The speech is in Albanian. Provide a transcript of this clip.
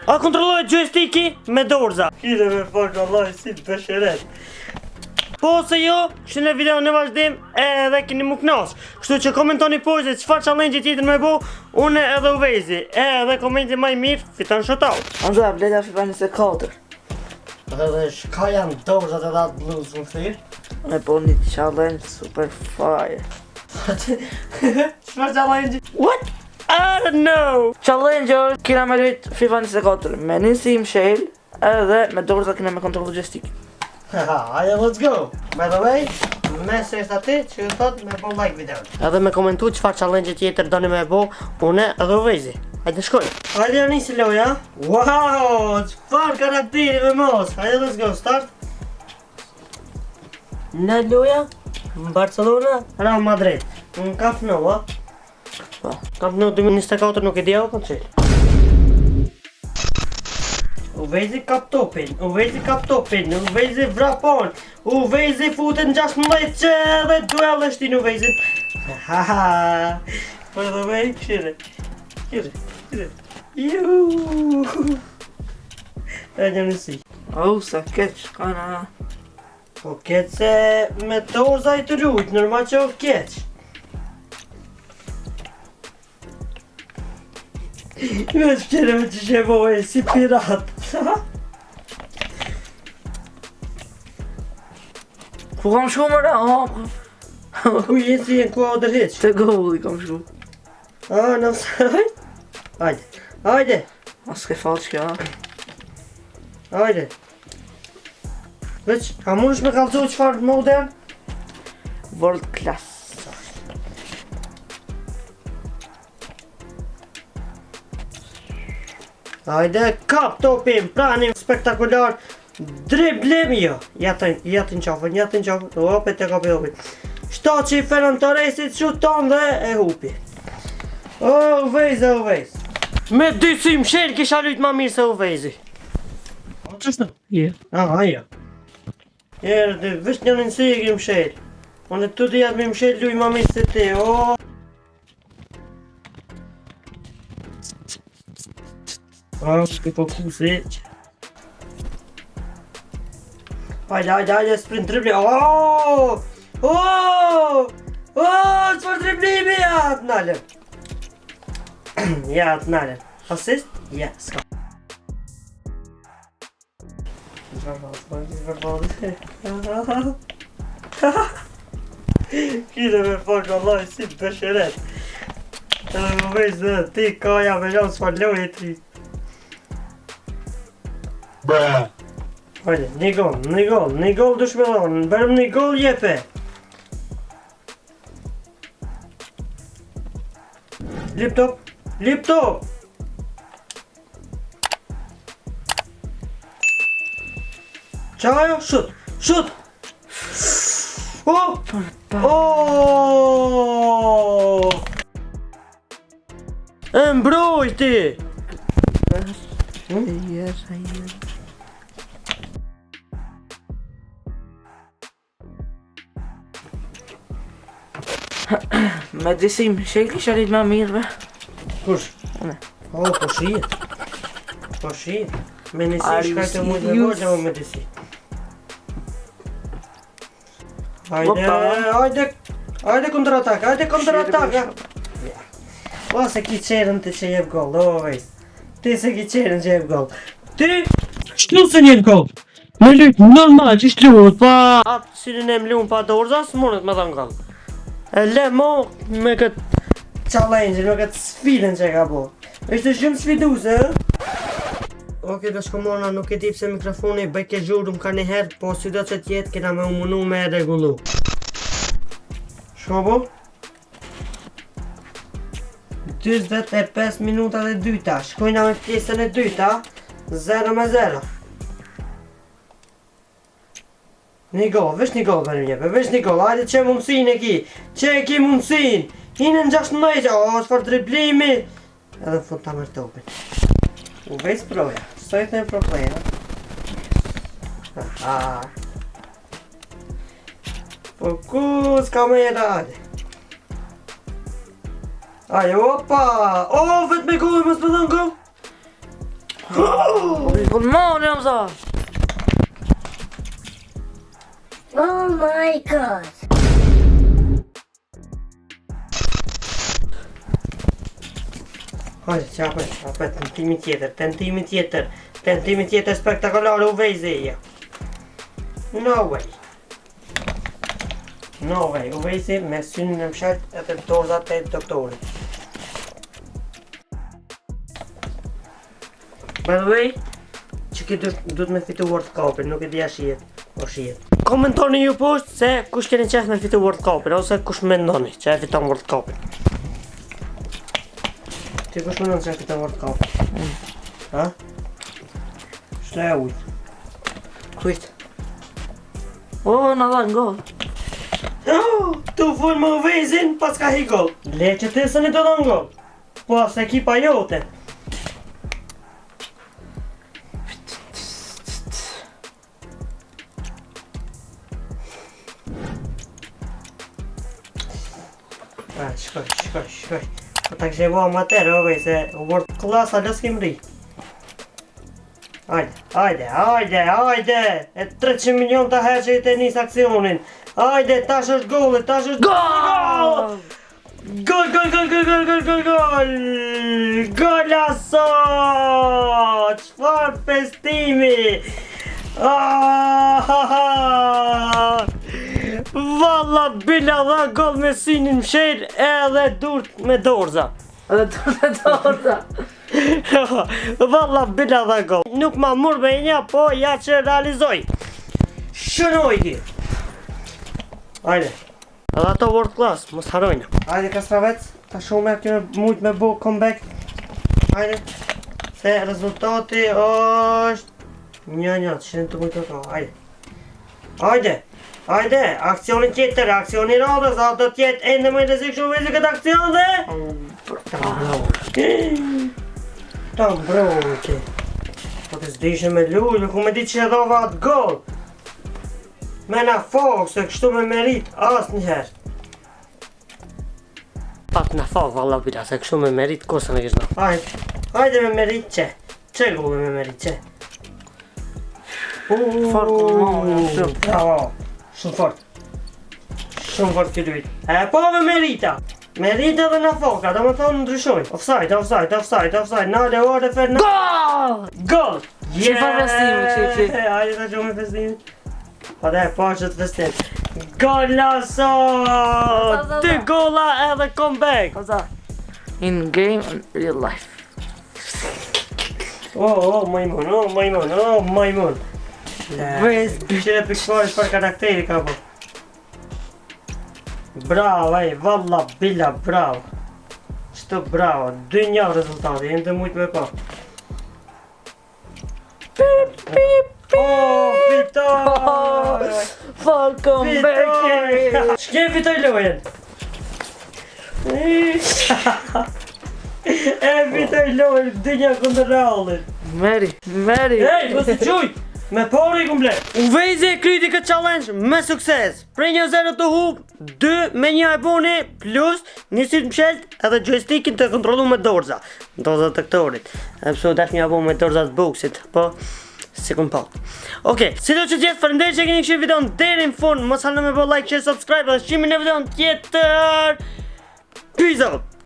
A kontrolloj joystiki me dorza. Kire me fakt Allah si të besheret. Po se jo, që në video në vazhdim edhe keni mu knas. Kështu që komentoni poshtë çfarë challenge tjetër me bo, unë edhe Uvezi. Edhe komenti më i mirë fiton shoutout. Andra bleda FIFA 24. Edhe shka janë dorzat edhe atë bluzë më thirë. Me po një challenge super fire. Çfarë challenge? What? I don't know. Challenge është kina me lujt FIFA 24 me nisim shell edhe me dorza kina me kontrollu joystick. Hajde, let's go! By the way, mesazh aty që ju thot me bo like videon. Edhe me komentu çfarë challenge tjetër doni me bo, unë edhe Uvezi. Hajde shkoj. Hajde nisi loja. Wow, çfarë karakteri me mos. Hajde, let's go, start. Në loja, Barcelona, Real Madrid. Në Camp Nou, a? Po. Camp Nou 2024 nuk e di apo çel. Uvezi kap topin, Uvezi vrapon, Uvezi futet në 16 që dhe duel është i në Uvezin. Haha, për dhe vej, këshire. Juuu. E një nësi. Oh, sa keq, kana. Po keq se me dorza i të rujt, normal që o keq. Me shkjere me që shevoj, si pirat. Ku kam shku më ra? Ku jenë si jenë ku a dërheq? Te golli kam shku. A, në mësaj? Hajde. As ke falë që Hajde. Veç, a mund është me kalëzoh qëfar modern? World class. Hajde, kap topin, pranim spektakular. Driblim jo. Jatin qafën. Ope, te kapi topin. Shtaci Ferran Torresit shuton dhe e hupi. Uvezi. Me dysim shel kisha lyt ma mirë se Uvezi. Qështë? Aja. Erdë, vështë një nënsi e kim shel. Unë të të jatë me më shel luj ma mirë se ti. Shkë po kusi. Hajde, sprint dribli. Qëfar driblimi ja të nalën. Asist? Ja, s'ka. Kire me fakt Allah si të besheret. Edhe më veç dhe ti kaja me lëmë s'far lojë e tri. Hajde, një gol dush me dhonë, bërëm një gol jepe. Lip top. Qajo, shut. E mbrojti. Me disim, shej kisha rrit ma mirë be. Kush? Une. Po shihet. Me nisi shkajtë e mujtë me borgja më me disi. Hajde kontratak. O se ki qerën të që jep gol, Ti se ki qerën që jep gol. Ti? Shtu se njën gol. Me lytë normal që shluhet, pa... Atë sirin e mlunë pa dorza, s'monët me dhënë gol. E le mo me këtë challenge, me këtë sfidën që ka bo. Ishte shumë sfiduse, Oke, dashkomona, nuk e di pse mikrofoni bëj ke zhurëm ka një herë, po si do që tjetë kena me umunu me regullu. Shko bo? 25 minuta dhe dyta, shkojna me pjesën e dyta, 0-0. Një gol, vesh një gol bërëm njepe, hajde që mundësin e ki, që e ki mundësin, hinë në 16, çfarë driblimi, edhe fund ta mërë topin. Uvezi proja, stojtë në pro player. Po ku s'ka me jetë hajde. Hajde, opa, vetë me gol, mos me dhënë gol. Pulmoni jam za. Oh my god. Hajde, qape, tentimi tjetër spektakolare u vejzeja. No way, u vejze me synën e mshet edhe dorzat e doktorit. By the way, që ki duhet me fitu World Cupin, nuk e dhja shijet, o shijet. Komentoni ju poshtë se kush keni qef me fitu World Cupin, ose kush mendoni që e fiton World Cupin. Ti kush mendon që e fiton World Cupin? Ha? Shtë e ujtë? Kujtë? O, në dha në gol. Tu full më vezin pas ka hi gol. Le që ti së një të dhënë gol. Pas ekipa jote. Shkoj. Po ta kështë e bo amater, se World Class a lës kem ri. Hajde. E 300 milion të herë që i të njës aksionin. Hajde, tash është gol! Gol! Golazo! Çfarë festimi! Valla bila dha gol me synin mshel edhe durt me dorza. Valla bila dha gol. Nuk ma mur me një, po ja që realizoj. Shënoj ti. Hajde. Edhe ato World Class, mos harojnë. Hajde Kastravec, ta shumë e kënë mujt me bo comeback. Hajde. Se rezultati është 1-1, që në të mujt të ka. Hajde, aksioni tjetër, aksioni radhës, a do tjetë ende më i lezik shumë vezi këtë aksion dhe... Tam broti. Po të zdishe me lullu, ku me di që e dhova atë gol. Me na fok, se kështu me merit as njëherë. Pat na fok, valla bila, se kështu me merit kosën e kishna. Hajde me merit që. Që gullu me merit që? Bravo. Shumë fort këtë lujt. E po me merita. Merita dhe na foka, do më thonë ndryshojnë. Offside, nale ore Fernando. Gol! Shifar festimi, që. Hajde ta gjumë festimi. Pa dhe, po që të festim. Golazo! 2 gola edhe comeback. In game and real life. Majmun. Qire pikëparish për karakteri ka po. Bravo, valla bila, bravo. Qëto bravo, 2-1 rezultati, jenë të mujtë me pa. Fitoj! Falcon Becker! Shke fitoj lojen? E fitoj lojen, 2-1 kundër Realit. Meri. Ej, po se quj! Me pori komplet. Uvejzi e kryti këtë challenge me sukses. Prej 1-0 të hub, 2 me 1 e buni, plus një sytë mshelt edhe joystickin të kontrolu me dorza. Dorza të këtorit. E pëso dash një abu me dorza të buksit, po si kum pa. Okej, si do që gjithë fërndej që keni këshirë videon deri në fund, mos halë me bo like, share, subscribe dhe shimin e videon tjetër. Peace out!